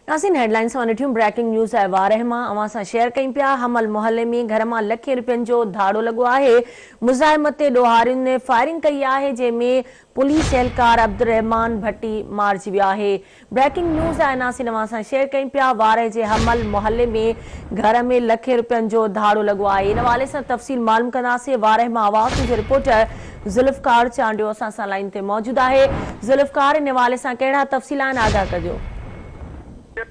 नासिन headlines ॾिठियूं breaking news आहे वारह मां अवां सां शेयर कयूं पिया। हमल मोहल्ले में घर मां लखे रुपयनि जो धाड़ो लॻो आहे। मुज़ाहिमत ते ॾोहारियुनि ने फायरिंग कई आहे जंहिंमें पुलिस एहलकार अब्दुर्रहमान भट्टी मारिजी वियो आहे। ब्रेकिंग न्यूज़ आहे नासिन अवां सां शेयर कयूं पिया। वारह जे हमल मोहल्ले में घर में लखे रुपयनि जो धाड़ो लॻो आहे। इन हवाले सां तफ़सील मालूम कंदासीं। वारह मां आवाज़ जो रिपोर्टर ज़ुल्फ़कार चांडियो असां सां लाइन ते मौजूदु आहे। ज़ुल्फ़कार, इन हवाले सां कहिड़ा तफ़सील आहिनि, आगाह कजो।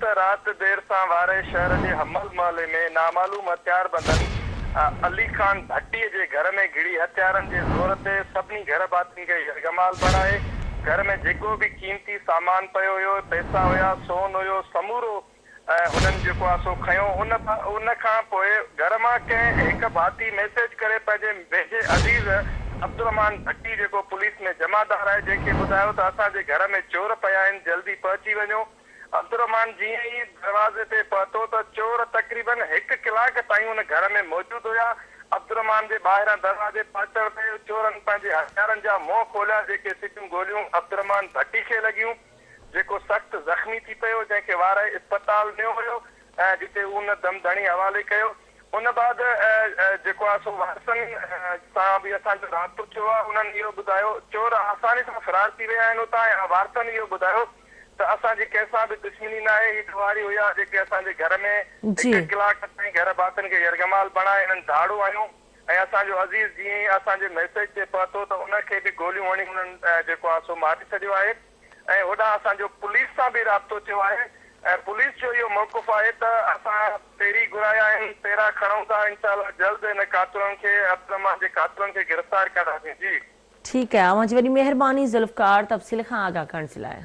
रात देर सां वारे शहर के हमल मोहल्ले में नामालूम हथियार बंदन अली खान भट्टी के घर में घिड़ी हथियारन के ज़ोर से सभी घर बातन के यरगमाल बनाए। घर में जो भी कीमती सामान पियो हुयो, पैसा हुआ, सोन हुयो, समूरो हुनन जेको आहे सो खयो। उन खां पोइ घर मां कंहिं हिकु भाती मैसेज करे पंहिंजे वेझे अज़ीज़ अब्दुर्रहमान भट्टी जेको पुलिस में जमादार है जंहिंखे ॿुधायो त असांजे घर में चोर पिया आहिनि, जल्दी पहुची वञो। अब्दुर्रहमान जीअं ई दरवाजे ते पहुतो त चोर तक़रीबन 1 कलाक ताईं उन घर में मौजूद हुया। अब्दुर्रहमान के ॿाहिरां दरवाजे पहुचण ते चोरन पंहिंजे हथियारनि जा मुंह खोलिया, जेके सिटियूं गोलियूं अब्दुर्रहमान भट्टी खे लॻियूं, जेको सख्त ज़ख़्मी थी पियो, जंहिंखे वारे अस्पताल में हुयो ऐं जिते उन दमदणी हवाले कयो। उन बाद जेको आहे सो वारसनि सां बि असांजो राब्तो थियो आहे। उन्हनि इहो ॿुधायो चोर आसानी सां फरार थी विया आहिनि उतां, ऐं वारसनि इहो ॿुधायो त असांजी कंहिंसां बि दुश्मनी न आहे। ही ॾोहारी हुया जेके असांजे घर में 1 कलाक ताईं घर बातन के यरगमाल बणाए इन्हनि धाड़ो आयूं, ऐं असांजो अज़ीज़ जीअं ई असांजे मैसेज ते पहुतो त उनखे बि गोलियूं हणी उन्हनि जेको आहे सो मारे छॾियो आहे। ऐं होॾां असांजो पुलिस सां बि राब्तो थियो आहे ऐं पुलिस जो इहो मौक़ुफ़ आहे त असां पहिरीं घुराया आहिनि, पहिरां खणूं था, इंशाअल्लाह जल्द इन कातुरनि खे अब्दुर्रहमान जे कातुरनि खे गिरफ़्तार कंदासीं। जी ठीक है, अवां जी वॾी महिरबानी ज़ुल्फ़कार तफ़सील खां आगाह करण जे लाइ।